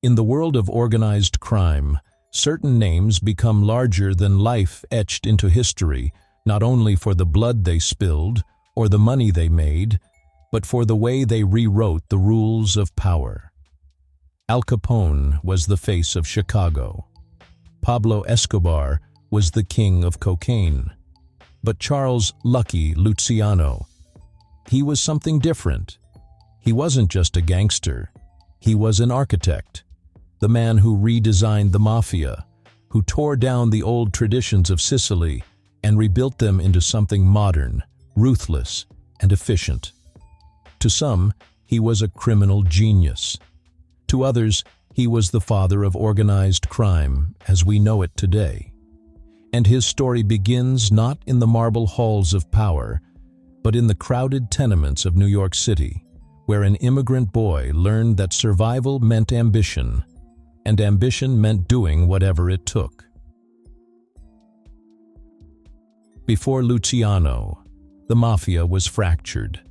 In the world of organized crime, certain names become larger than life, etched into history, not only for the blood they spilled or the money they made, but for the way they rewrote the rules of power. Al Capone was the face of Chicago. Pablo Escobar was the king of cocaine. But Charles "Lucky" Luciano, he was something different. He wasn't just a gangster. He was an architect, the man who redesigned the mafia, who tore down the old traditions of Sicily and rebuilt them into something modern, ruthless, and efficient. To some, he was a criminal genius. To others, he was the father of organized crime as we know it today. And his story begins not in the marble halls of power, but in the crowded tenements of New York City, where an immigrant boy learned that survival meant ambition, and ambition meant doing whatever it took. Before Luciano, the mafia was fractured.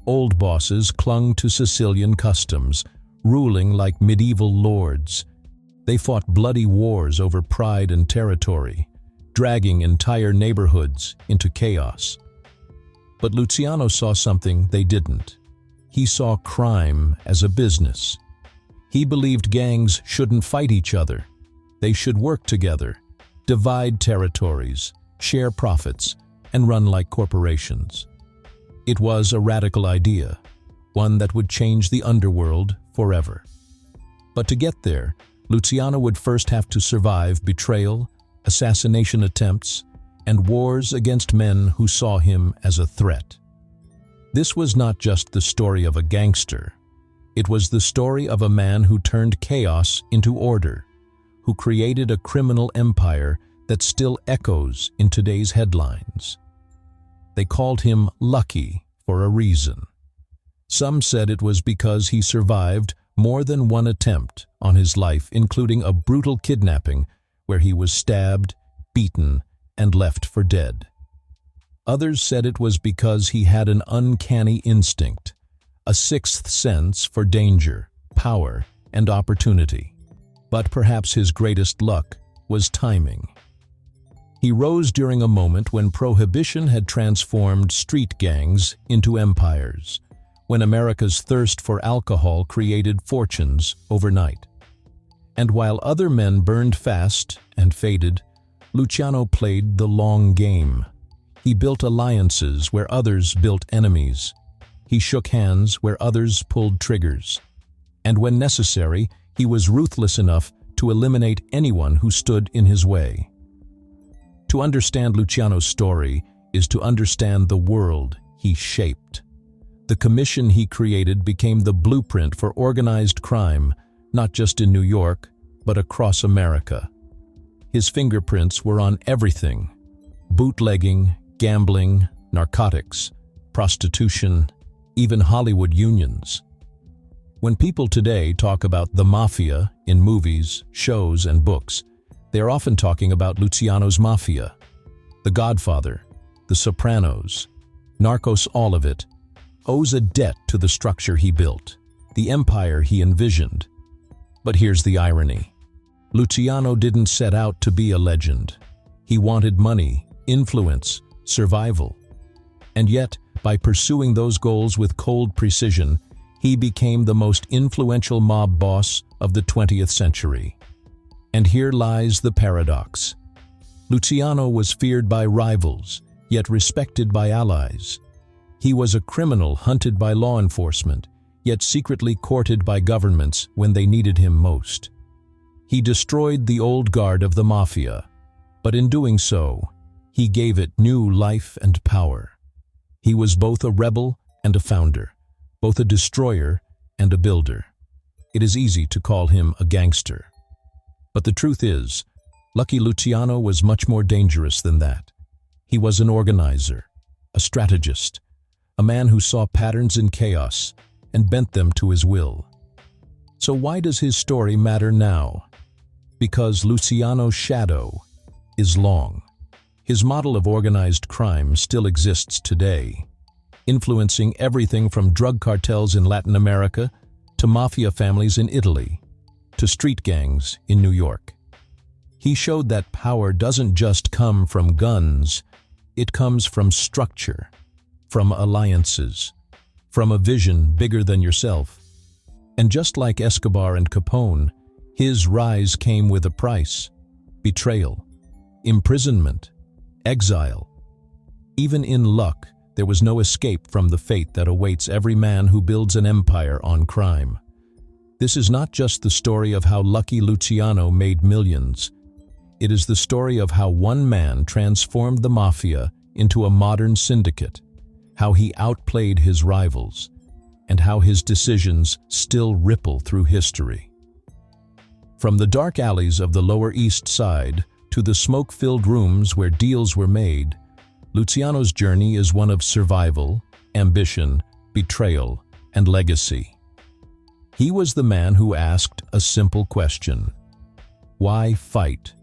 Old bosses clung to Sicilian customs, ruling like medieval lords. They fought bloody wars over pride and territory, dragging entire neighborhoods into chaos. But Luciano saw something they didn't. He saw crime as a business. He believed gangs shouldn't fight each other. They should work together, divide territories, share profits, and run like corporations. It was a radical idea, one that would change the underworld forever. But to get there, Luciano would first have to survive betrayal, assassination attempts, and wars against men who saw him as a threat. This was not just the story of a gangster. It was the story of a man who turned chaos into order, who created a criminal empire that still echoes in today's headlines. They called him Lucky for a reason. Some said it was because he survived more than one attempt on his life, including a brutal kidnapping where he was stabbed, beaten, and left for dead. Others said it was because he had an uncanny instinct, a sixth sense for danger, power, and opportunity. But perhaps his greatest luck was timing. He rose during a moment when Prohibition had transformed street gangs into empires, when America's thirst for alcohol created fortunes overnight. And while other men burned fast and faded, Luciano played the long game. He built alliances where others built enemies. He shook hands where others pulled triggers. And when necessary, he was ruthless enough to eliminate anyone who stood in his way. To understand Luciano's story is to understand the world he shaped. The commission he created became the blueprint for organized crime, not just in New York, but across America. His fingerprints were on everything: bootlegging, gambling, narcotics, prostitution, even Hollywood unions. When people today talk about the mafia in movies, shows, and books, they are often talking about Luciano's mafia. The Godfather, The Sopranos, Narcos, all of it owes a debt to the structure he built, the empire he envisioned. But here's the irony. Luciano didn't set out to be a legend. He wanted money, influence, survival. And yet, by pursuing those goals with cold precision, he became the most influential mob boss of the 20th century. And here lies the paradox. Luciano was feared by rivals, yet respected by allies. He was a criminal hunted by law enforcement, yet secretly courted by governments when they needed him most. He destroyed the old guard of the mafia, but in doing so, he gave it new life and power. He was both a rebel and a founder, both a destroyer and a builder. It is easy to call him a gangster. But the truth is, Lucky Luciano was much more dangerous than that. He was an organizer, a strategist, a man who saw patterns in chaos and bent them to his will. So why does his story matter now? Because Luciano's shadow is long. His model of organized crime still exists today, influencing everything from drug cartels in Latin America to mafia families in Italy, to street gangs in New York. He showed that power doesn't just come from guns, it comes from structure, from alliances, from a vision bigger than yourself. And just like Escobar and Capone, his rise came with a price: betrayal, imprisonment, exile. Even in luck, there was no escape from the fate that awaits every man who builds an empire on crime. This is not just the story of how lucky Luciano made millions. It is the story of how one man transformed the mafia into a modern syndicate, how he outplayed his rivals, and how his decisions still ripple through history. From the dark alleys of the Lower East Side to the smoke-filled rooms where deals were made, Luciano's journey is one of survival, ambition, betrayal, and legacy. He was the man who asked a simple question: why fight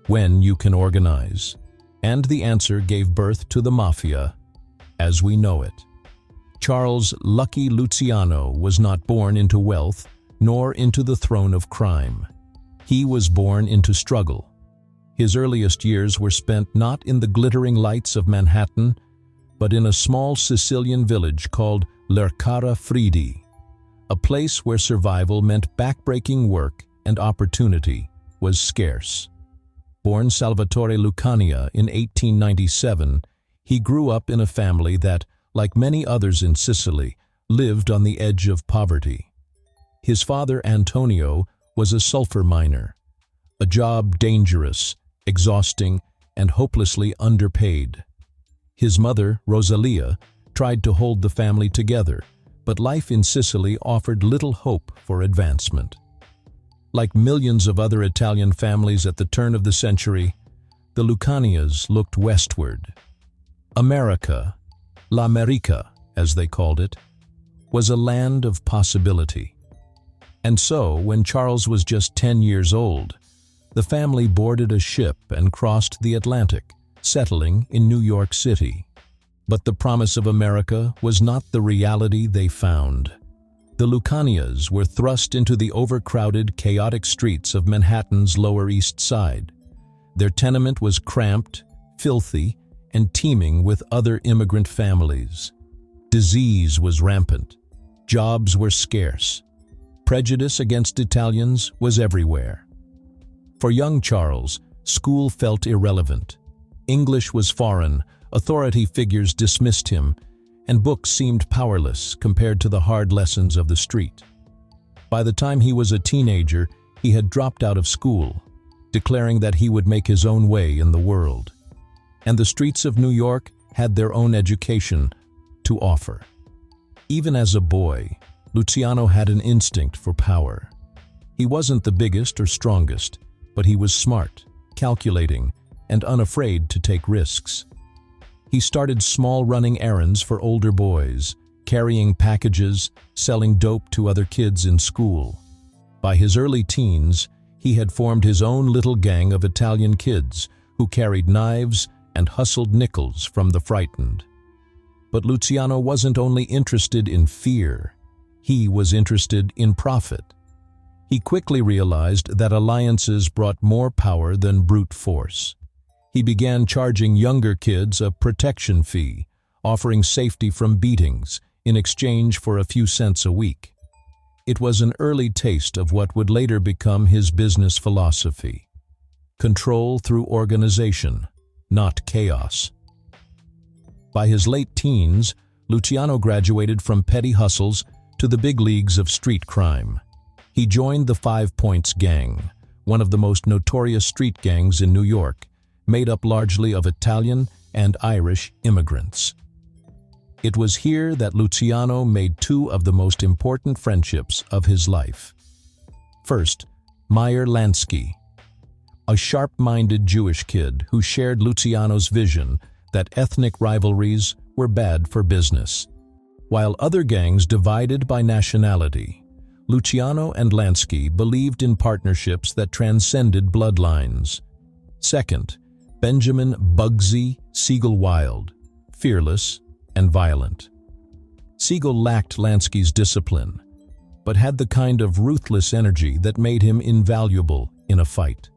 when you can organize? And the answer gave birth to the Mafia as we know it. Charles "Lucky" Luciano was not born into wealth nor into the throne of crime. He was born into struggle. His earliest years were spent not in the glittering lights of Manhattan, but in a small Sicilian village called Lercara Fridi, a place where survival meant backbreaking work and opportunity was scarce. Born Salvatore Lucania in 1897, he grew up in a family that, like many others in Sicily, lived on the edge of poverty. His father, Antonio, was a sulfur miner, a job dangerous, exhausting, and hopelessly underpaid. His mother, Rosalia, tried to hold the family together, but life in Sicily offered little hope for advancement. Like millions of other Italian families at the turn of the century, the Lucanias looked westward. America, L'America, as they called it, was a land of possibility. And so, when Charles was just 10 years old, the family boarded a ship and crossed the Atlantic, settling in New York City. But the promise of America was not the reality they found. The Lucanias were thrust into the overcrowded, chaotic streets of Manhattan's Lower East Side. Their tenement was cramped, filthy, and teeming with other immigrant families. Disease was rampant. Jobs were scarce. Prejudice against Italians was everywhere. For young Charles, school felt irrelevant. English was foreign, authority figures dismissed him, and books seemed powerless compared to the hard lessons of the street. By the time he was a teenager, he had dropped out of school, declaring that he would make his own way in the world. And the streets of New York had their own education to offer. Even as a boy, Luciano had an instinct for power. He wasn't the biggest or strongest, but he was smart, calculating, and unafraid to take risks. He started small running errands for older boys, carrying packages, selling dope to other kids in school. By his early teens, he had formed his own little gang of Italian kids who carried knives and hustled nickels from the frightened. But Luciano wasn't only interested in fear, he was interested in profit. He quickly realized that alliances brought more power than brute force. He began charging younger kids a protection fee, offering safety from beatings in exchange for a few cents a week. It was an early taste of what would later become his business philosophy: control through organization, not chaos. By his late teens, Luciano graduated from petty hustles to the big leagues of street crime. He joined the 5 Points Gang, one of the most notorious street gangs in New York, made up largely of Italian and Irish immigrants. It was here that Luciano made two of the most important friendships of his life. First, Meyer Lansky, a sharp-minded Jewish kid who shared Luciano's vision that ethnic rivalries were bad for business. While other gangs divided by nationality, Luciano and Lansky believed in partnerships that transcended bloodlines. Second, Benjamin "Bugsy" Siegel Wilde, fearless and violent. Siegel lacked Lansky's discipline, but had the kind of ruthless energy that made him invaluable in a fight.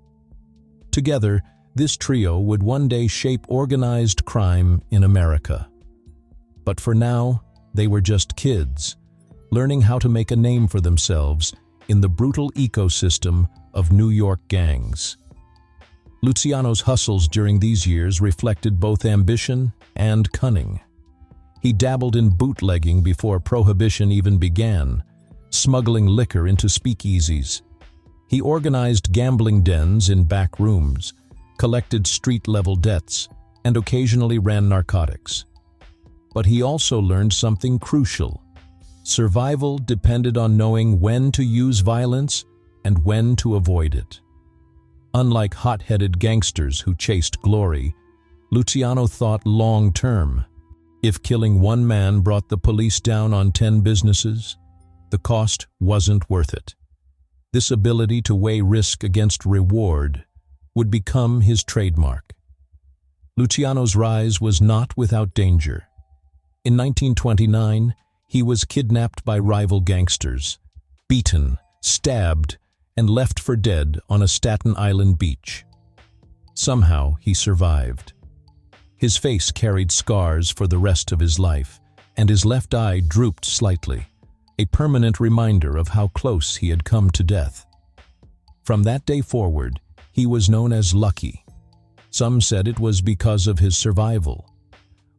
Together, this trio would one day shape organized crime in America. But for now, they were just kids, learning how to make a name for themselves in the brutal ecosystem of New York gangs. Luciano's hustles during these years reflected both ambition and cunning. He dabbled in bootlegging before Prohibition even began, smuggling liquor into speakeasies. He organized gambling dens in back rooms, collected street-level debts, and occasionally ran narcotics. But he also learned something crucial. Survival depended on knowing when to use violence and when to avoid it. Unlike hot-headed gangsters who chased glory, Luciano thought long-term. If killing one man brought the police down on 10 businesses, the cost wasn't worth it. This ability to weigh risk against reward would become his trademark. Luciano's rise was not without danger. In 1929, he was kidnapped by rival gangsters, beaten, stabbed, and left for dead on a Staten Island beach. Somehow, he survived. His face carried scars for the rest of his life, and his left eye drooped slightly, a permanent reminder of how close he had come to death. From that day forward, he was known as Lucky. Some said it was because of his survival.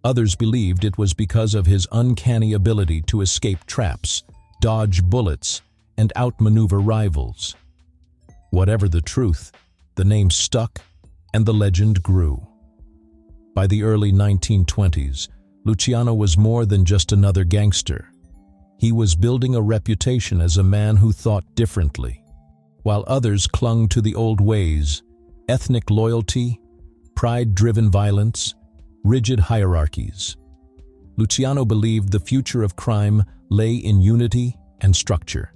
Others believed it was because of his uncanny ability to escape traps, dodge bullets, and outmaneuver rivals. Whatever the truth, the name stuck and the legend grew. By the early 1920s, Luciano was more than just another gangster. He was building a reputation as a man who thought differently. While others clung to the old ways, ethnic loyalty, pride-driven violence, rigid hierarchies, Luciano believed the future of crime lay in unity and structure.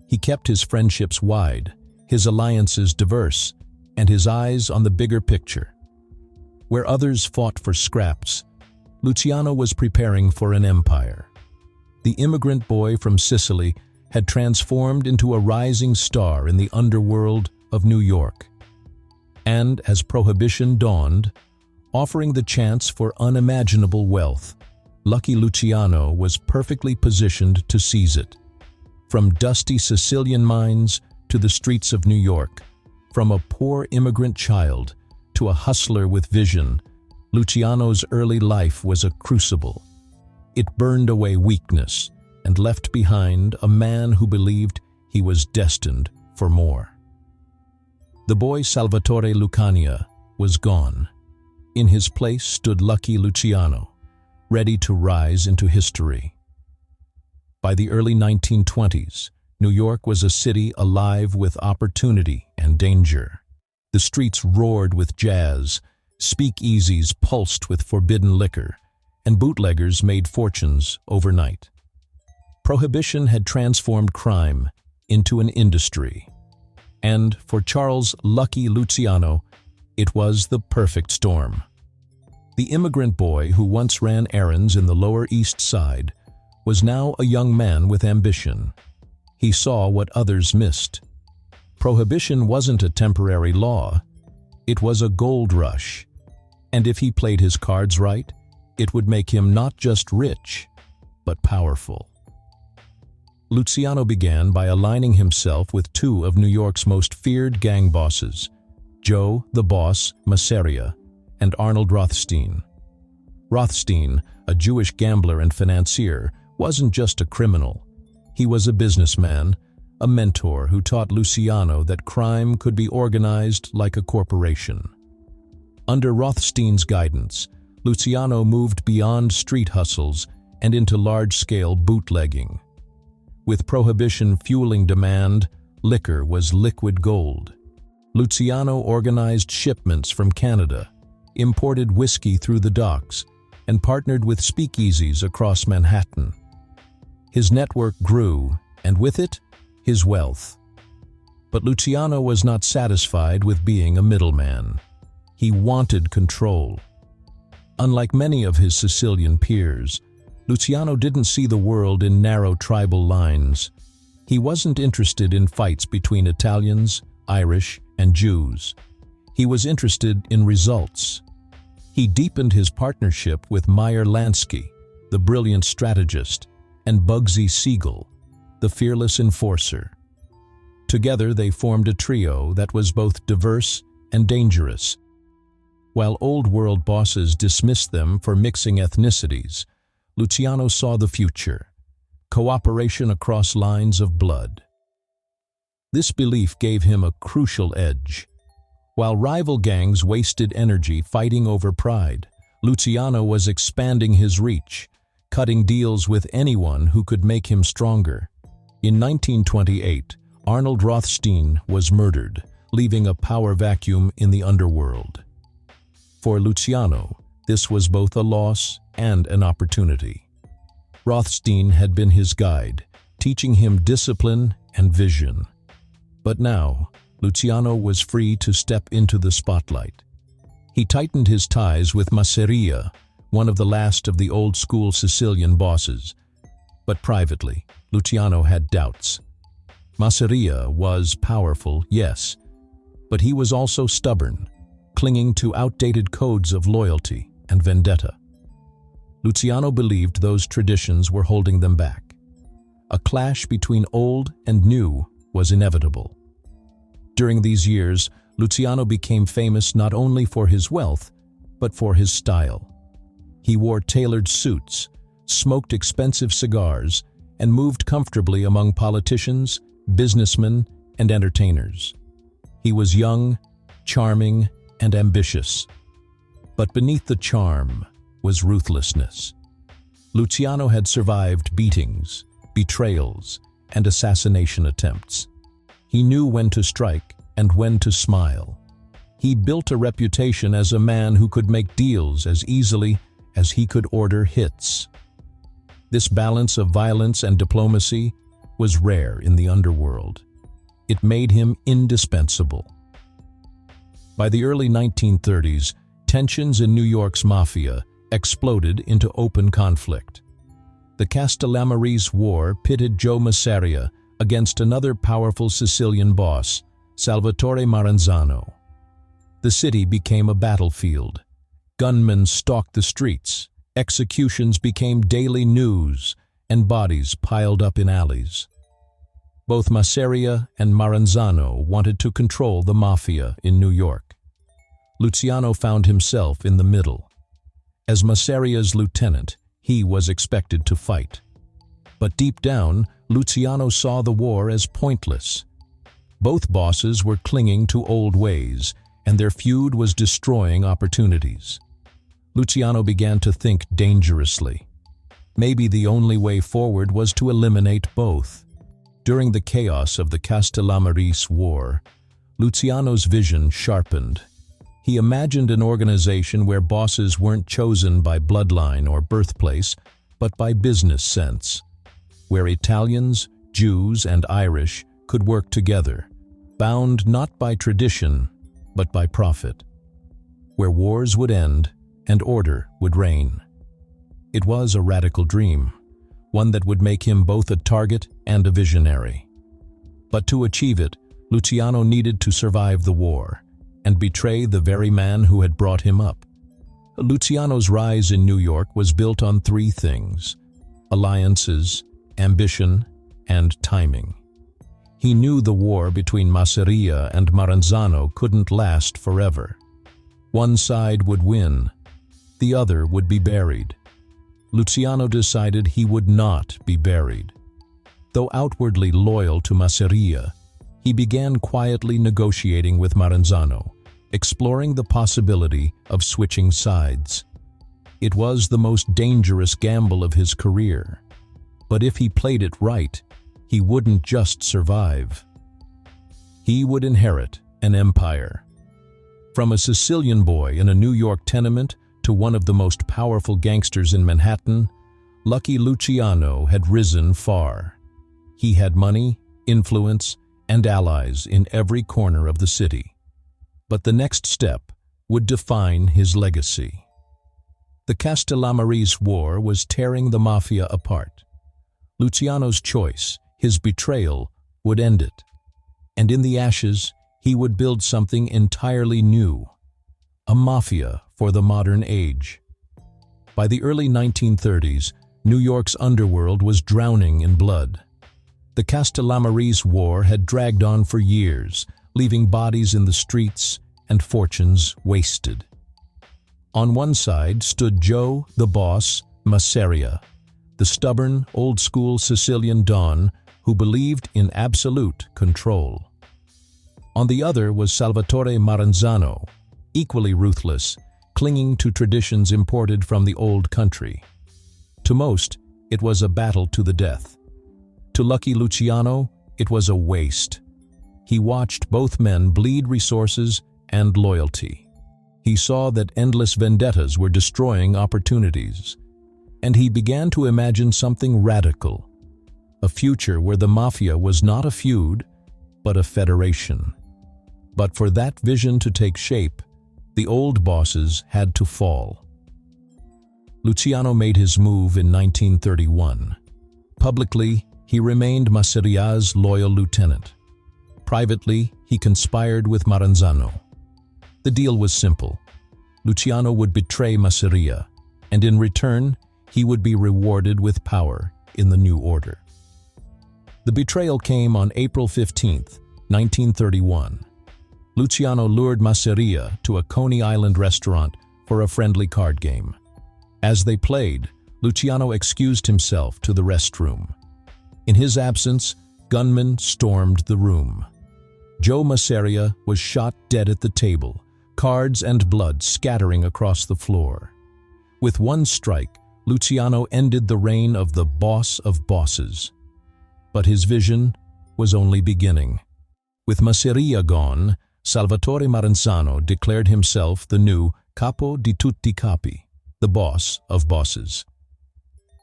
He kept his friendships wide, his alliances diverse, and his eyes on the bigger picture. Where others fought for scraps, Luciano was preparing for an empire. The immigrant boy from Sicily had transformed into a rising star in the underworld of New York. And as Prohibition dawned, offering the chance for unimaginable wealth, Lucky Luciano was perfectly positioned to seize it. From dusty Sicilian mines to the streets of New York, from a poor immigrant child to a hustler with vision, Luciano's early life was a crucible. It burned away weakness and left behind a man who believed he was destined for more. The boy Salvatore Lucania was gone. In his place stood Lucky Luciano, ready to rise into history. By the early 1920s, New York was a city alive with opportunity and danger. The streets roared with jazz, speakeasies pulsed with forbidden liquor, and bootleggers made fortunes overnight. Prohibition had transformed crime into an industry. And for Charles Lucky Luciano, it was the perfect storm. The immigrant boy who once ran errands in the Lower East Side was now a young man with ambition. He saw what others missed. Prohibition wasn't a temporary law. It was a gold rush. And if he played his cards right, it would make him not just rich, but powerful. Luciano began by aligning himself with two of New York's most feared gang bosses, Joe the Boss Masseria and Arnold Rothstein. Rothstein, a Jewish gambler and financier, wasn't just a criminal. He was a businessman, a mentor who taught Luciano that crime could be organized like a corporation. Under Rothstein's guidance, Luciano moved beyond street hustles and into large-scale bootlegging. With Prohibition fueling demand, liquor was liquid gold. Luciano organized shipments from Canada, imported whiskey through the docks, and partnered with speakeasies across Manhattan. His network grew, and with it, his wealth. But Luciano was not satisfied with being a middleman. He wanted control. Unlike many of his Sicilian peers, Luciano didn't see the world in narrow tribal lines. He wasn't interested in fights between Italians, Irish, and Jews. He was interested in results. He deepened his partnership with Meyer Lansky, the brilliant strategist, and Bugsy Siegel, the fearless enforcer. Together they formed a trio that was both diverse and dangerous. While old-world bosses dismissed them for mixing ethnicities, Luciano saw the future: cooperation across lines of blood. This belief gave him a crucial edge. While rival gangs wasted energy fighting over pride, Luciano was expanding his reach, cutting deals with anyone who could make him stronger. In 1928, Arnold Rothstein was murdered, leaving a power vacuum in the underworld. For Luciano, this was both a loss and an opportunity. Rothstein had been his guide, teaching him discipline and vision. But now, Luciano was free to step into the spotlight. He tightened his ties with Masseria, one of the last of the old-school Sicilian bosses. But privately, Luciano had doubts. Masseria was powerful, yes, but he was also stubborn, clinging to outdated codes of loyalty and vendetta. Luciano believed those traditions were holding them back. A clash between old and new was inevitable. During these years, Luciano became famous not only for his wealth, but for his style. He wore tailored suits, smoked expensive cigars, and moved comfortably among politicians, businessmen, and entertainers. He was young, charming, and ambitious. But beneath the charm was ruthlessness. Luciano had survived beatings, betrayals, and assassination attempts. He knew when to strike and when to smile. He built a reputation as a man who could make deals as easily as he could order hits. This balance of violence and diplomacy was rare in the underworld. It made him indispensable. By the early 1930s, tensions in New York's Mafia exploded into open conflict. The Castellammarese War pitted Joe Masseria against another powerful Sicilian boss, Salvatore Maranzano. The city became a battlefield. Gunmen stalked the streets, executions became daily news, and bodies piled up in alleys. Both Masseria and Maranzano wanted to control the Mafia in New York. Luciano found himself in the middle. As Masseria's lieutenant, he was expected to fight. But deep down, Luciano saw the war as pointless. Both bosses were clinging to old ways, and their feud was destroying opportunities. Luciano began to think dangerously. Maybe the only way forward was to eliminate both. During the chaos of the Castellammarese War, Luciano's vision sharpened. He imagined an organization where bosses weren't chosen by bloodline or birthplace, but by business sense, where Italians, Jews, and Irish could work together, bound not by tradition, but by profit, where wars would end and order would reign. It was a radical dream, one that would make him both a target and a visionary. But to achieve it, Luciano needed to survive the war and betray the very man who had brought him up. Luciano's rise in New York was built on three things: alliances, ambition, and timing. He knew the war between Masseria and Maranzano couldn't last forever. One side would win, the other would be buried. Luciano decided he would not be buried. Though outwardly loyal to Masseria, he began quietly negotiating with Maranzano, exploring the possibility of switching sides. It was the most dangerous gamble of his career. But if he played it right, he wouldn't just survive. He would inherit an empire. From a Sicilian boy in a New York tenement to one of the most powerful gangsters in Manhattan, Lucky Luciano had risen far. He had money, influence, and allies in every corner of the city. But the next step would define his legacy. The Castellammarese War was tearing the Mafia apart. Luciano's choice, his betrayal would end it. And in the ashes, he would build something entirely new, a mafia for the modern age. By the early 1930s, New York's underworld was drowning in blood. The Castellammarese War had dragged on for years, leaving bodies in the streets and fortunes wasted. On one side stood Joe, the boss, Masseria, the stubborn, old-school Sicilian don who believed in absolute control. On the other was Salvatore Maranzano, equally ruthless, clinging to traditions imported from the old country. To most, it was a battle to the death. To lucky Luciano, it was a waste. He watched both men bleed resources and loyalty. He saw that endless vendettas were destroying opportunities, and he began to imagine something radical, a future where the mafia was not a feud, but a federation. But for that vision to take shape, the old bosses had to fall. Luciano made his move in 1931. Publicly, he remained Masseria's loyal lieutenant. Privately, he conspired with Maranzano. The deal was simple. Luciano would betray Masseria, and in return, he would be rewarded with power in the new order. The betrayal came on April 15, 1931. Luciano lured Masseria to a Coney Island restaurant for a friendly card game. As they played, Luciano excused himself to the restroom. In his absence, gunmen stormed the room. Joe Masseria was shot dead at the table, cards and blood scattering across the floor. With one strike, Luciano ended the reign of the boss of bosses. But his vision was only beginning. With Masseria gone, Salvatore Maranzano declared himself the new capo di tutti capi, the boss of bosses.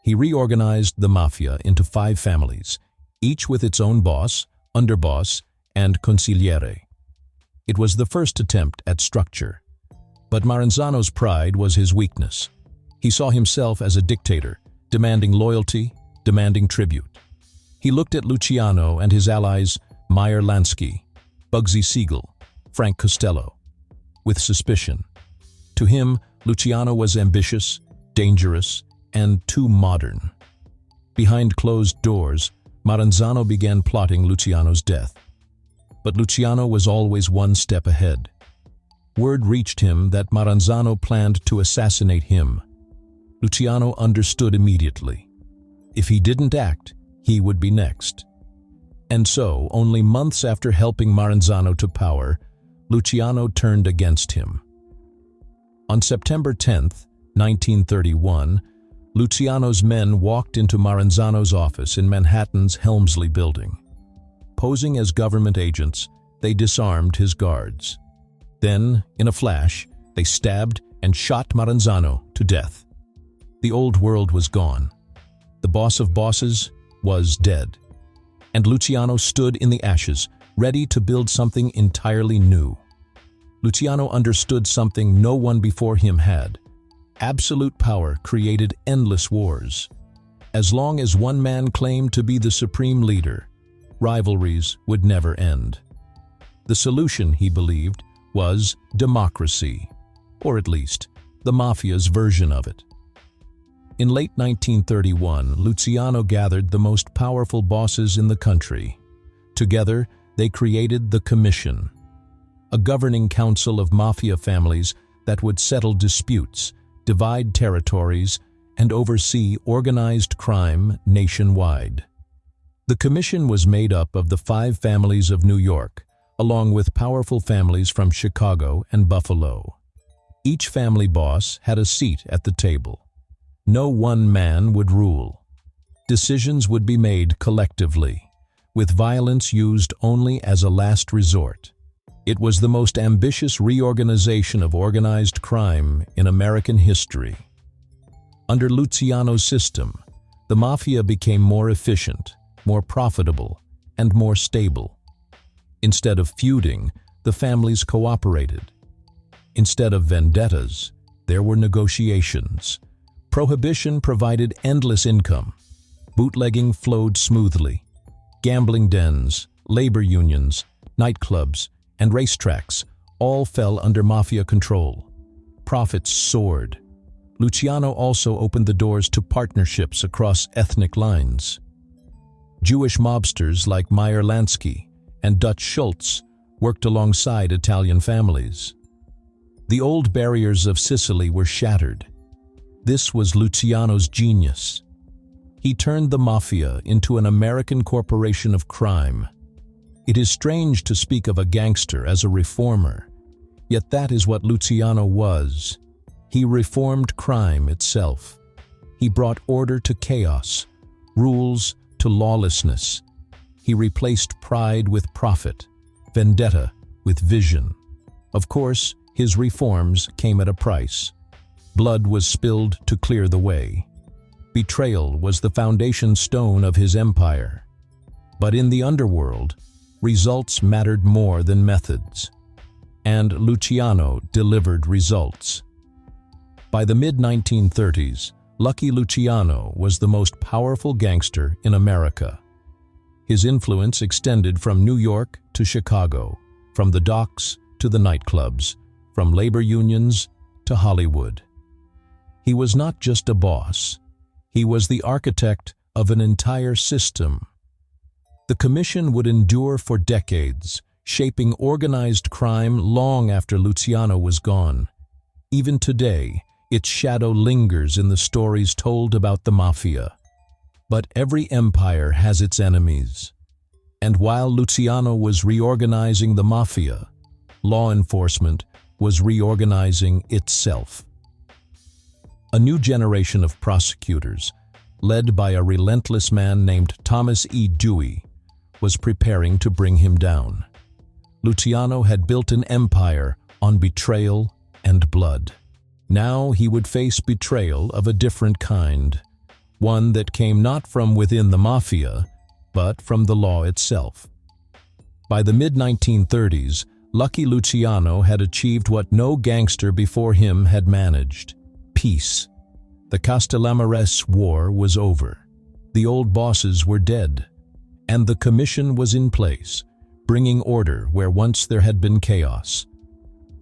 He reorganized the mafia into 5 families, each with its own boss, underboss, and consigliere. It was the first attempt at structure. But Maranzano's pride was his weakness. He saw himself as a dictator, demanding loyalty, demanding tribute. He looked at Luciano and his allies Meyer, Lansky, Bugsy, Siegel, Frank Costello, with suspicion. To him, Luciano was ambitious, dangerous, and too modern. Behind closed doors, Maranzano began plotting Luciano's death. But Luciano was always one step ahead. Word reached him that Maranzano planned to assassinate him. Luciano understood immediately. If he didn't act, he would be next. And so, only months after helping Maranzano to power, Luciano turned against him. On September 10, 1931, Luciano's men walked into Maranzano's office in Manhattan's Helmsley building. Posing as government agents, they disarmed his guards. Then, in a flash, they stabbed and shot Maranzano to death. The old world was gone. The boss of bosses was dead. And Luciano stood in the ashes, ready to build something entirely new. Luciano understood something no one before him had. Absolute power created endless wars. As long as one man claimed to be the supreme leader, rivalries would never end. The solution, he believed, was democracy, or at least the mafia's version of it. In late 1931, Luciano gathered the most powerful bosses in the country. Together, they created the Commission, a governing council of mafia families that would settle disputes, divide territories, and oversee organized crime nationwide. The commission was made up of the 5 families of New York, along with powerful families from Chicago and Buffalo. Each family boss had a seat at the table. No one man would rule. Decisions would be made collectively, with violence used only as a last resort. It was the most ambitious reorganization of organized crime in American history. Under Luciano's system, the mafia became more efficient, more profitable, and more stable. Instead of feuding, the families cooperated. Instead of vendettas, there were negotiations. Prohibition provided endless income. Bootlegging flowed smoothly. Gambling dens, labor unions, nightclubs, and racetracks all fell under mafia control. Profits soared. Luciano also opened the doors to partnerships across ethnic lines. Jewish mobsters like Meyer Lansky and Dutch Schultz worked alongside Italian families. The old barriers of Sicily were shattered. This was Luciano's genius. He turned the mafia into an American corporation of crime. It is strange to speak of a gangster as a reformer, yet that is what Luciano was. He reformed crime itself. He brought order to chaos, rules to lawlessness. He replaced pride with profit, vendetta with vision. Of course, his reforms came at a price. Blood was spilled to clear the way. Betrayal was the foundation stone of his empire. But in the underworld, results mattered more than methods. And Luciano delivered results. By the mid-1930s, Lucky Luciano was the most powerful gangster in America. His influence extended from New York to Chicago, from the docks to the nightclubs, from labor unions to Hollywood. He was not just a boss. He was the architect of an entire system. The commission would endure for decades, shaping organized crime long after Luciano was gone. Even today, its shadow lingers in the stories told about the mafia. But every empire has its enemies. And while Luciano was reorganizing the mafia, law enforcement was reorganizing itself. A new generation of prosecutors, led by a relentless man named Thomas E. Dewey, was preparing to bring him down. Luciano had built an empire on betrayal and blood. Now he would face betrayal of a different kind, one that came not from within the mafia, but from the law itself. By the mid-1930s, Lucky Luciano had achieved what no gangster before him had managed: peace. The Castellammarese War was over. The old bosses were dead, and the commission was in place, bringing order where once there had been chaos.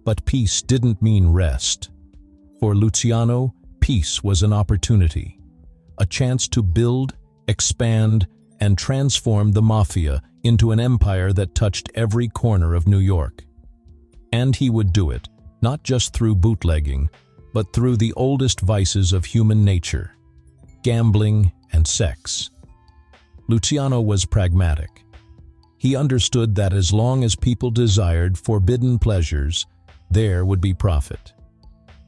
But peace didn't mean rest. For Luciano, peace was an opportunity, a chance to build, expand, and transform the mafia into an empire that touched every corner of New York. And he would do it, not just through bootlegging, but through the oldest vices of human nature: gambling and sex. Luciano was pragmatic. He understood that as long as people desired forbidden pleasures, there would be profit.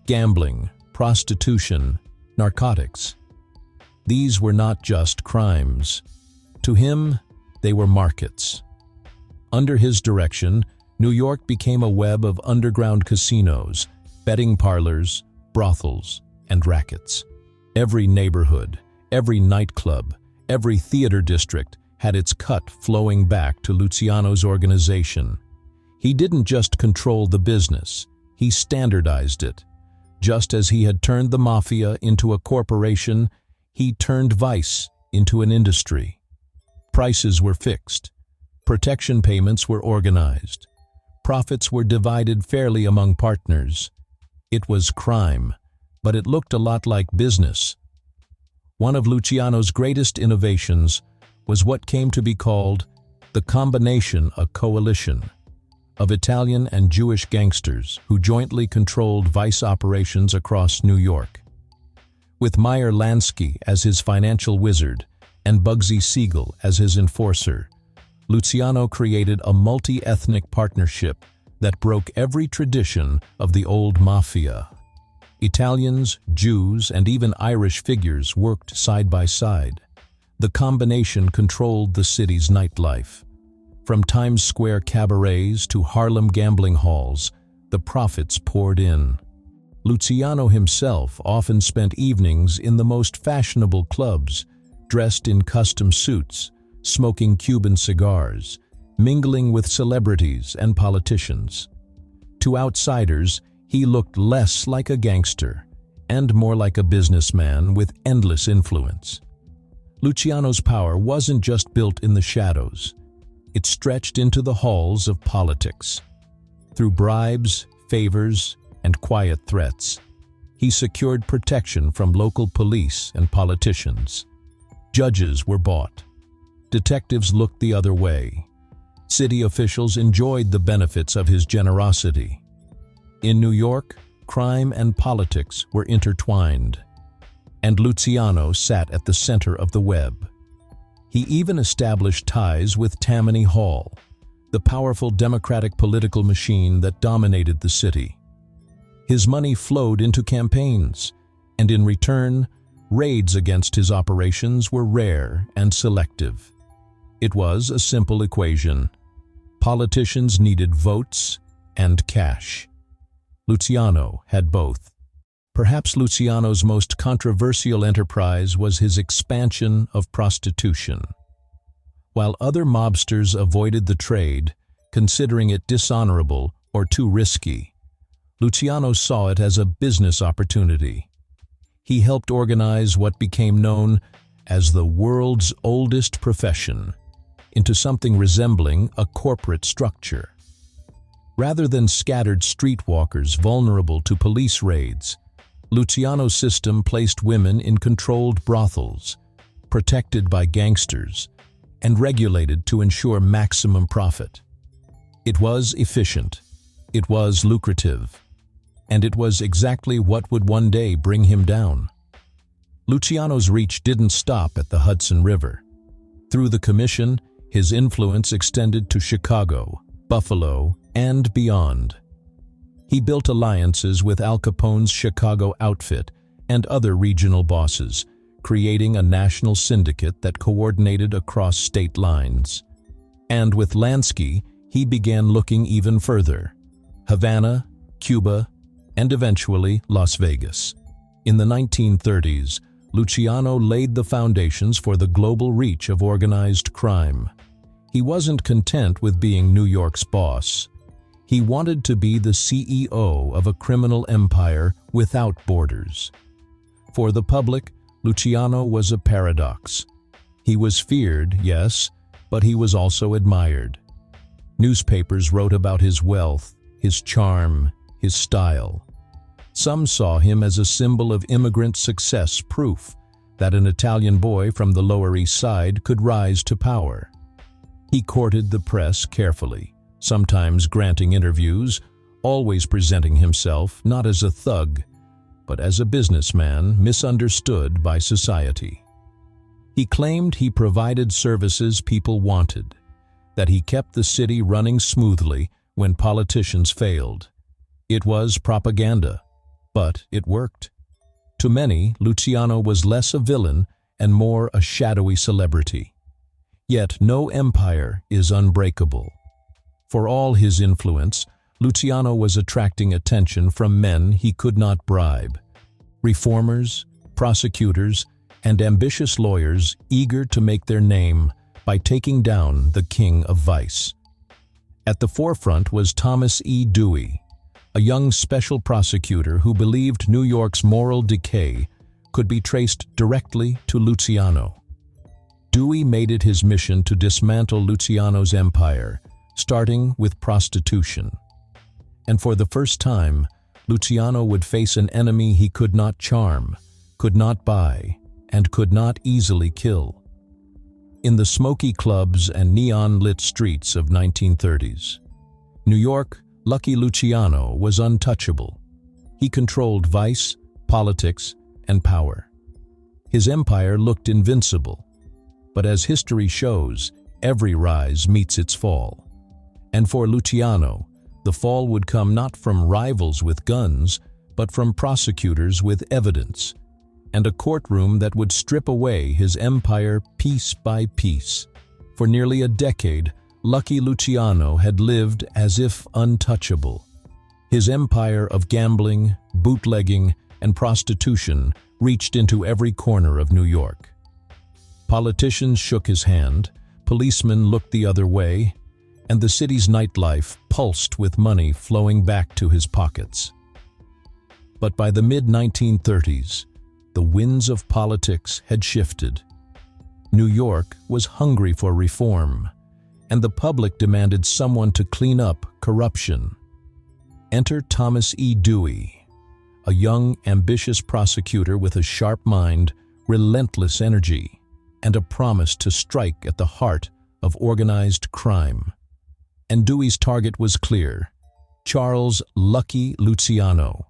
Gambling, prostitution, narcotics. These were not just crimes. To him, they were markets. Under his direction, New York became a web of underground casinos, betting parlors, brothels, and rackets. Every neighborhood, every nightclub, every theater district had its cut flowing back to Luciano's organization. He didn't just control the business, he standardized it. Just as he had turned the mafia into a corporation, he turned vice into an industry. Prices were fixed. Protection payments were organized. Profits were divided fairly among partners. It was crime, but it looked a lot like business. One of Luciano's greatest innovations was what came to be called the combination, a coalition, of Italian and Jewish gangsters who jointly controlled vice operations across New York. With Meyer Lansky as his financial wizard and Bugsy Siegel as his enforcer, Luciano created a multi-ethnic partnership that broke every tradition of the old mafia. Italians, Jews, and even Irish figures worked side by side. The combination controlled the city's nightlife. From Times Square cabarets to Harlem gambling halls, the profits poured in. Luciano himself often spent evenings in the most fashionable clubs, dressed in custom suits, smoking Cuban cigars, mingling with celebrities and politicians. To outsiders, he looked less like a gangster and more like a businessman with endless influence. Luciano's power wasn't just built in the shadows. It stretched into the halls of politics. Through bribes, favors, and quiet threats, he secured protection from local police and politicians. Judges were bought. Detectives looked the other way. City officials enjoyed the benefits of his generosity. In New York, crime and politics were intertwined, and Luciano sat at the center of the web. He even established ties with Tammany Hall, the powerful democratic political machine that dominated the city. His money flowed into campaigns, and in return, raids against his operations were rare and selective. It was a simple equation. Politicians needed votes and cash. Luciano had both. Perhaps Luciano's most controversial enterprise was his expansion of prostitution. While other mobsters avoided the trade, considering it dishonorable or too risky, Luciano saw it as a business opportunity. He helped organize what became known as the world's oldest profession into something resembling a corporate structure. Rather than scattered streetwalkers vulnerable to police raids, Luciano's system placed women in controlled brothels, protected by gangsters, and regulated to ensure maximum profit. It was efficient, it was lucrative, and it was exactly what would one day bring him down. Luciano's reach didn't stop at the Hudson River. Through the commission, his influence extended to Chicago, Buffalo, and beyond. He built alliances with Al Capone's Chicago outfit and other regional bosses, creating a national syndicate that coordinated across state lines. And with Lansky, he began looking even further: Havana, Cuba, and eventually Las Vegas. In the 1930s, Luciano laid the foundations for the global reach of organized crime. He wasn't content with being New York's boss. He wanted to be the CEO of a criminal empire without borders. For the public, Luciano was a paradox. He was feared, yes, but he was also admired. Newspapers wrote about his wealth, his charm, his style. Some saw him as a symbol of immigrant success, proof that an Italian boy from the Lower East Side could rise to power. He courted the press carefully, sometimes granting interviews, always presenting himself not as a thug, but as a businessman misunderstood by society. He claimed he provided services people wanted, that he kept the city running smoothly when politicians failed. It was propaganda, but it worked. To many, Luciano was less a villain and more a shadowy celebrity. Yet no empire is unbreakable. For all his influence, Luciano was attracting attention from men he could not bribe: reformers, prosecutors, and ambitious lawyers eager to make their name by taking down the king of vice. At the forefront was Thomas E. Dewey, a young special prosecutor who believed New York's moral decay could be traced directly to Luciano. Dewey made it his mission to dismantle Luciano's empire, starting with prostitution. And for the first time, Luciano would face an enemy he could not charm, could not buy, and could not easily kill. In the smoky clubs and neon-lit streets of 1930s, New York, Lucky Luciano was untouchable. He controlled vice, politics, and power. His empire looked invincible. But as history shows, every rise meets its fall. And for Luciano, the fall would come not from rivals with guns, but from prosecutors with evidence, and a courtroom that would strip away his empire piece by piece. For nearly a decade, Lucky Luciano had lived as if untouchable. His empire of gambling, bootlegging, and prostitution reached into every corner of New York. Politicians shook his hand, policemen looked the other way, and the city's nightlife pulsed with money flowing back to his pockets. But by the mid-1930s, the winds of politics had shifted. New York was hungry for reform, and the public demanded someone to clean up corruption. Enter Thomas E. Dewey, a young, ambitious prosecutor with a sharp mind, relentless energy, and a promise to strike at the heart of organized crime. And Dewey's target was clear: Charles "Lucky" Luciano.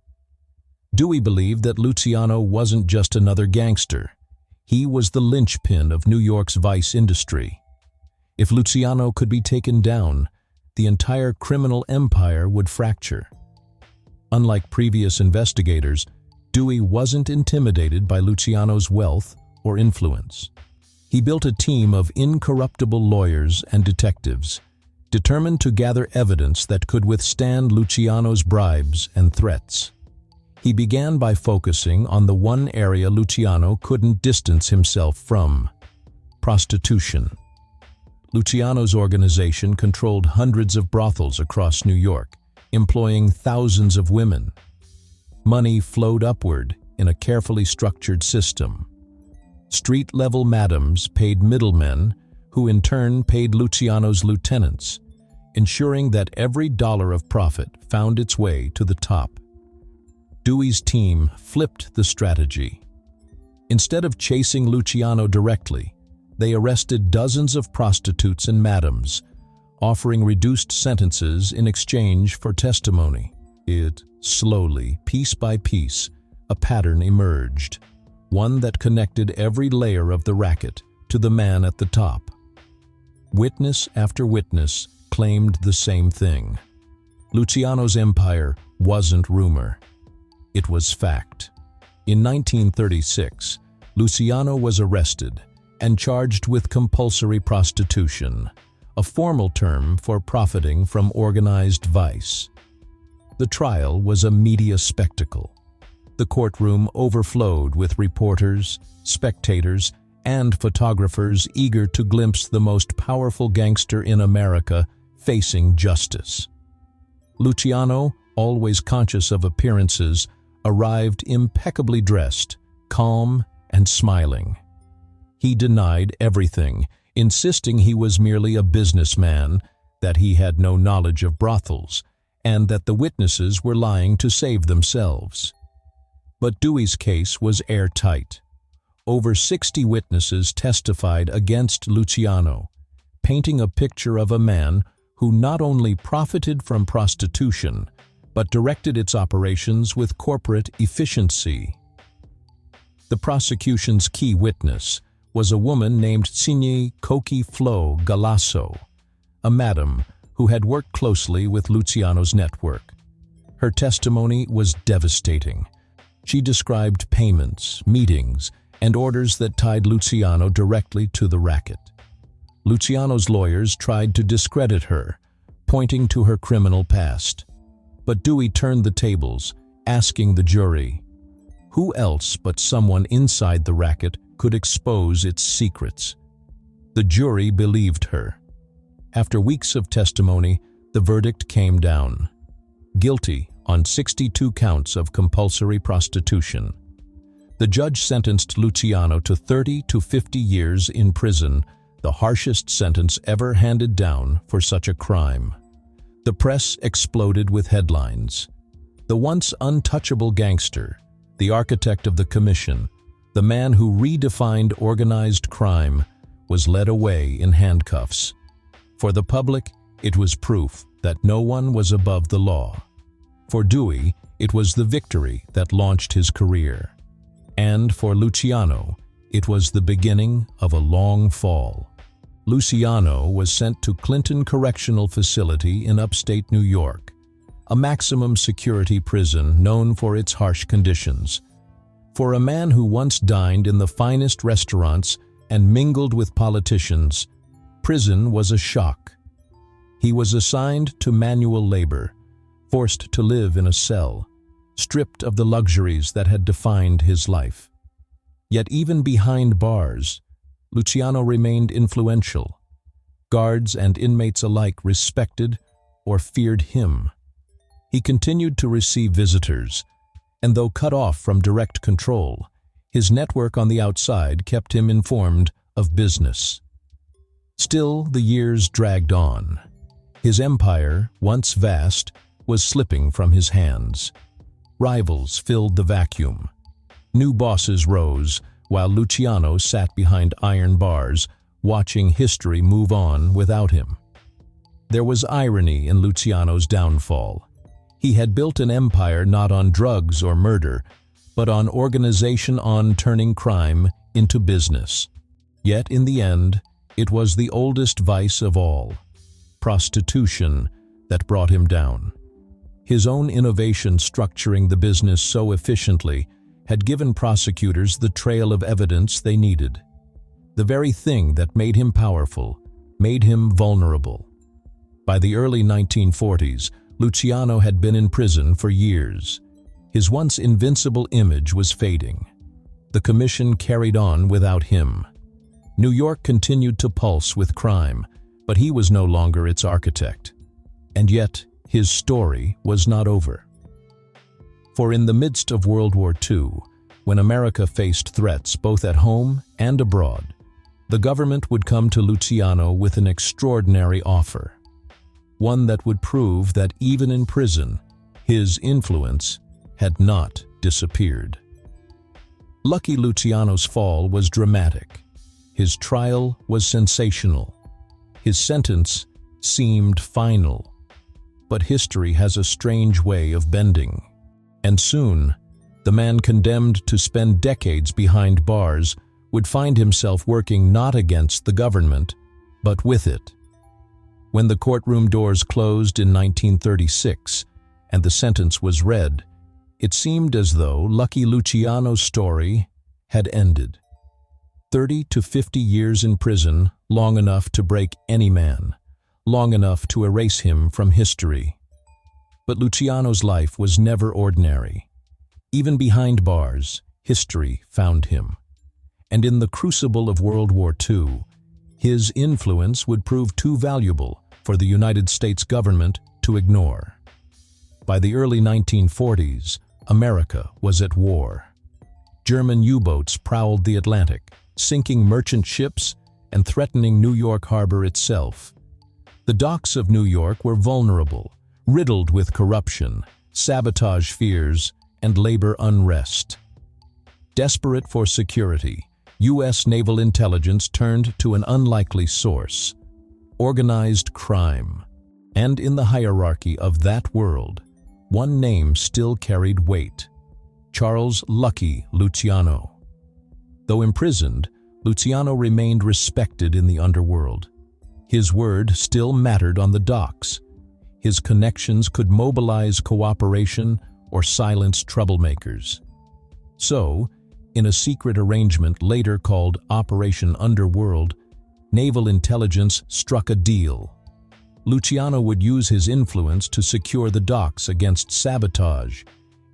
Dewey believed that Luciano wasn't just another gangster. He was the linchpin of New York's vice industry. If Luciano could be taken down, the entire criminal empire would fracture. Unlike previous investigators, Dewey wasn't intimidated by Luciano's wealth or influence. He built a team of incorruptible lawyers and detectives, determined to gather evidence that could withstand Luciano's bribes and threats. He began by focusing on the one area Luciano couldn't distance himself from: prostitution. Luciano's organization controlled hundreds of brothels across New York, employing thousands of women. Money flowed upward in a carefully structured system. Street-level madams paid middlemen, who in turn paid Luciano's lieutenants, ensuring that every dollar of profit found its way to the top. Dewey's team flipped the strategy. Instead of chasing Luciano directly, they arrested dozens of prostitutes and madams, offering reduced sentences in exchange for testimony. Slowly, piece by piece, a pattern emerged, one that connected every layer of the racket to the man at the top. Witness after witness claimed the same thing. Luciano's empire wasn't rumor. It was fact. In 1936, Luciano was arrested and charged with compulsory prostitution, a formal term for profiting from organized vice. The trial was a media spectacle. The courtroom overflowed with reporters, spectators, and photographers eager to glimpse the most powerful gangster in America facing justice. Luciano, always conscious of appearances, arrived impeccably dressed, calm and smiling. He denied everything, insisting he was merely a businessman, that he had no knowledge of brothels, and that the witnesses were lying to save themselves. But Dewey's case was airtight. Over 60 witnesses testified against Luciano, painting a picture of a man who not only profited from prostitution, but directed its operations with corporate efficiency. The prosecution's key witness was a woman named Signe Coqui Flo Galasso, a madam who had worked closely with Luciano's network. Her testimony was devastating. She described payments, meetings, and orders that tied Luciano directly to the racket. Luciano's lawyers tried to discredit her, pointing to her criminal past. But Dewey turned the tables, asking the jury, who else but someone inside the racket could expose its secrets? The jury believed her. After weeks of testimony, the verdict came down: guilty on 62 counts of compulsory prostitution. The judge sentenced Luciano to 30 to 50 years in prison, the harshest sentence ever handed down for such a crime. The press exploded with headlines. The once untouchable gangster, the architect of the commission, the man who redefined organized crime, was led away in handcuffs. For the public, it was proof that no one was above the law. For Dewey, it was the victory that launched his career. And for Luciano, it was the beginning of a long fall. Luciano was sent to Clinton Correctional Facility in upstate New York, a maximum security prison known for its harsh conditions. For a man who once dined in the finest restaurants and mingled with politicians, prison was a shock. He was assigned to manual labor, forced to live in a cell, stripped of the luxuries that had defined his life. Yet even behind bars, Luciano remained influential. Guards and inmates alike respected or feared him. He continued to receive visitors, and though cut off from direct control, his network on the outside kept him informed of business. Still, the years dragged on. His empire, once vast, was slipping from his hands. Rivals filled the vacuum. New bosses rose, while Luciano sat behind iron bars, watching history move on without him. There was irony in Luciano's downfall. He had built an empire not on drugs or murder, but on organization, on turning crime into business. Yet in the end, it was the oldest vice of all, prostitution, that brought him down. His own innovation structuring the business so efficiently had given prosecutors the trail of evidence they needed. The very thing that made him powerful made him vulnerable. By the early 1940s, Luciano had been in prison for years. His once invincible image was fading. The commission carried on without him. New York continued to pulse with crime, but he was no longer its architect. And yet, his story was not over. For in the midst of World War II, when America faced threats both at home and abroad, the government would come to Luciano with an extraordinary offer. One that would prove that even in prison, his influence had not disappeared. Lucky Luciano's fall was dramatic. His trial was sensational. His sentence seemed final. But history has a strange way of bending. And soon, the man condemned to spend decades behind bars would find himself working not against the government, but with it. When the courtroom doors closed in 1936 and the sentence was read, it seemed as though Lucky Luciano's story had ended. 30 to 50 years in prison, long enough to break any man, long enough to erase him from history. But Luciano's life was never ordinary. Even behind bars, history found him. And in the crucible of World War II, his influence would prove too valuable for the United States government to ignore. By the early 1940s, America was at war. German U-boats prowled the Atlantic, sinking merchant ships and threatening New York Harbor itself. The docks of New York were vulnerable, riddled with corruption, sabotage fears, and labor unrest. Desperate for security, U.S. naval intelligence turned to an unlikely source: organized crime. And in the hierarchy of that world, one name still carried weight: Charles "Lucky" Luciano. Though imprisoned, Luciano remained respected in the underworld. His word still mattered on the docks. His connections could mobilize cooperation or silence troublemakers. So, in a secret arrangement later called Operation Underworld, naval intelligence struck a deal. Luciano would use his influence to secure the docks against sabotage,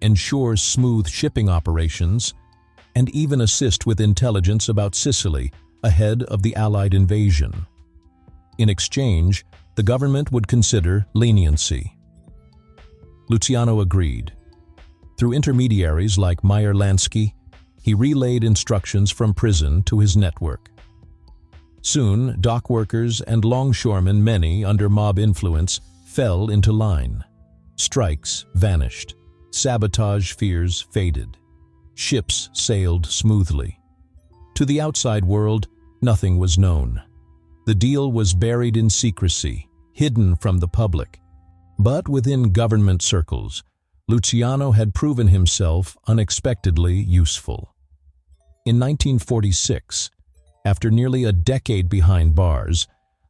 ensure smooth shipping operations, and even assist with intelligence about Sicily ahead of the Allied invasion. In exchange, the government would consider leniency. Luciano agreed. Through intermediaries like Meyer Lansky, he relayed instructions from prison to his network. Soon, dock workers and longshoremen, many under mob influence, fell into line. Strikes vanished. Sabotage fears faded. Ships sailed smoothly. To the outside world, nothing was known. The deal was buried in secrecy, hidden from the public. But within government circles, Luciano had proven himself unexpectedly useful. In 1946, after nearly a decade behind bars,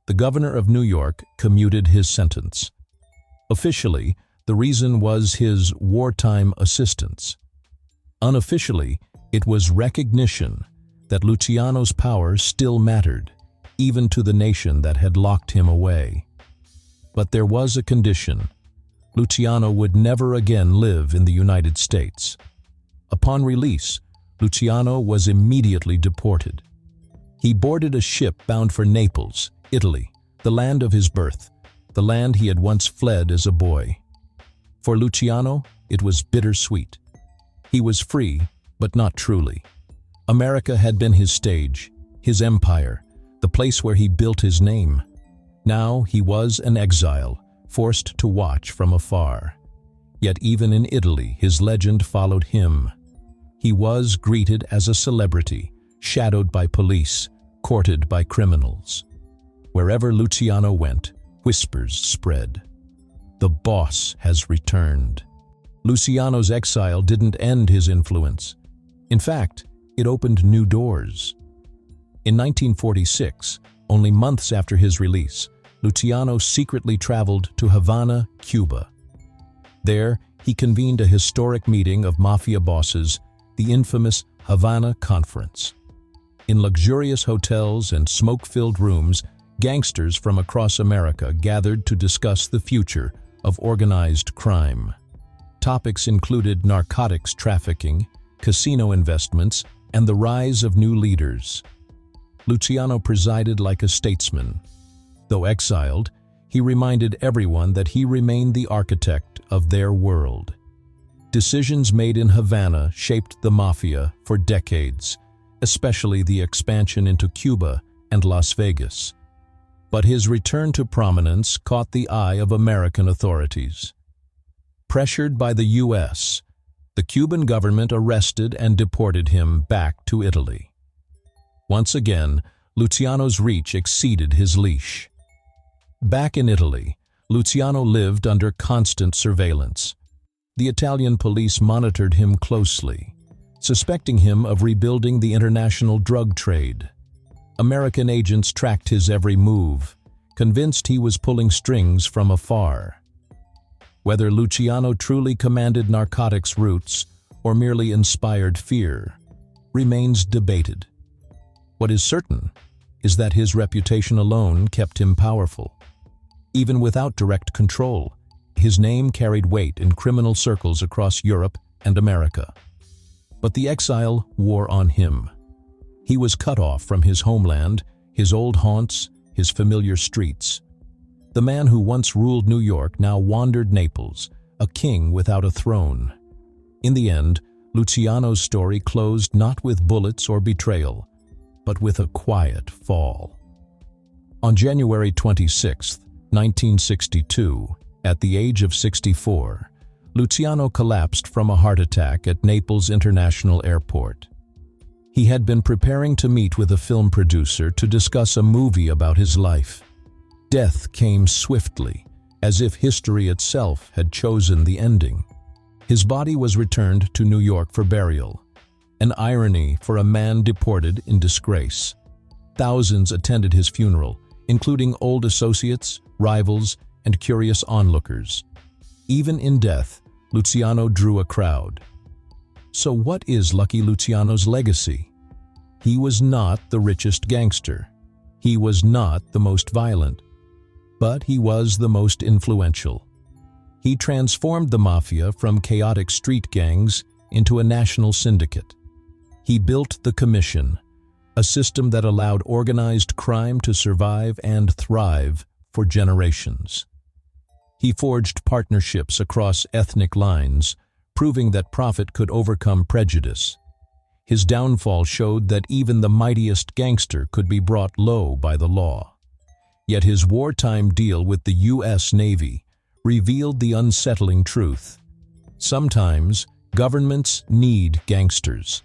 the governor of New York commuted his sentence. Officially, the reason was his wartime assistance. Unofficially, it was recognition that Luciano's power still mattered, even to the nation that had locked him away. But there was a condition: Luciano would never again live in the United States. Upon release, Luciano was immediately deported. He boarded a ship bound for Naples, Italy, the land of his birth, the land he had once fled as a boy. For Luciano, it was bittersweet. He was free, but not truly. America had been his stage, his empire, the place where he built his name. Now he was an exile, forced to watch from afar. Yet even in Italy, his legend followed him. He was greeted as a celebrity, shadowed by police, courted by criminals. Wherever Luciano went, whispers spread. The boss has returned. Luciano's exile didn't end his influence. In fact, it opened new doors. In 1946, only months after his release, Luciano secretly traveled to Havana, Cuba. There, he convened a historic meeting of mafia bosses, the infamous Havana Conference. In luxurious hotels and smoke-filled rooms, gangsters from across America gathered to discuss the future of organized crime. Topics included narcotics trafficking, casino investments, and the rise of new leaders. Luciano presided like a statesman. Though exiled, he reminded everyone that he remained the architect of their world. Decisions made in Havana shaped the mafia for decades, especially the expansion into Cuba and Las Vegas. But his return to prominence caught the eye of American authorities. Pressured by the U.S., the Cuban government arrested and deported him back to Italy. Once again, Luciano's reach exceeded his leash. Back in Italy, Luciano lived under constant surveillance. The Italian police monitored him closely, suspecting him of rebuilding the international drug trade. American agents tracked his every move, convinced he was pulling strings from afar. Whether Luciano truly commanded narcotics routes or merely inspired fear remains debated. What is certain is that his reputation alone kept him powerful. Even without direct control, his name carried weight in criminal circles across Europe and America. But the exile wore on him. He was cut off from his homeland, his old haunts, his familiar streets. The man who once ruled New York now wandered Naples, a king without a throne. In the end, Luciano's story closed not with bullets or betrayal, but with a quiet fall. On January 26, 1962, at the age of 64, Luciano collapsed from a heart attack at Naples International Airport. He had been preparing to meet with a film producer to discuss a movie about his life. Death came swiftly, as if history itself had chosen the ending. His body was returned to New York for burial, an irony for a man deported in disgrace. Thousands attended his funeral, including old associates, rivals, and curious onlookers. Even in death, Luciano drew a crowd. So what is Lucky Luciano's legacy? He was not the richest gangster. He was not the most violent. But he was the most influential. He transformed the mafia from chaotic street gangs into a national syndicate. He built the Commission, a system that allowed organized crime to survive and thrive for generations. He forged partnerships across ethnic lines, proving that profit could overcome prejudice. His downfall showed that even the mightiest gangster could be brought low by the law. Yet his wartime deal with the U.S. Navy revealed the unsettling truth. Sometimes, governments need gangsters.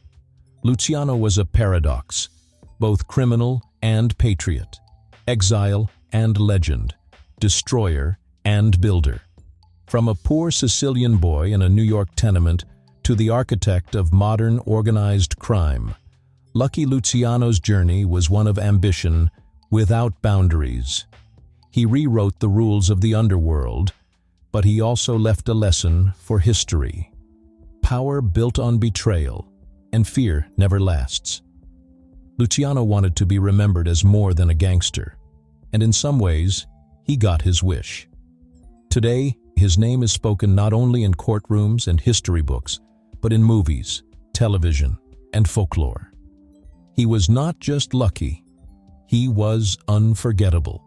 Luciano was a paradox, both criminal and patriot, exile and legend, destroyer and builder. From a poor Sicilian boy in a New York tenement to the architect of modern organized crime, Lucky Luciano's journey was one of ambition without boundaries. He rewrote the rules of the underworld, but he also left a lesson for history. Power built on betrayal, and fear never lasts. Luciano wanted to be remembered as more than a gangster, and in some ways, he got his wish. Today, his name is spoken not only in courtrooms and history books, but in movies, television, and folklore. He was not just lucky, he was unforgettable.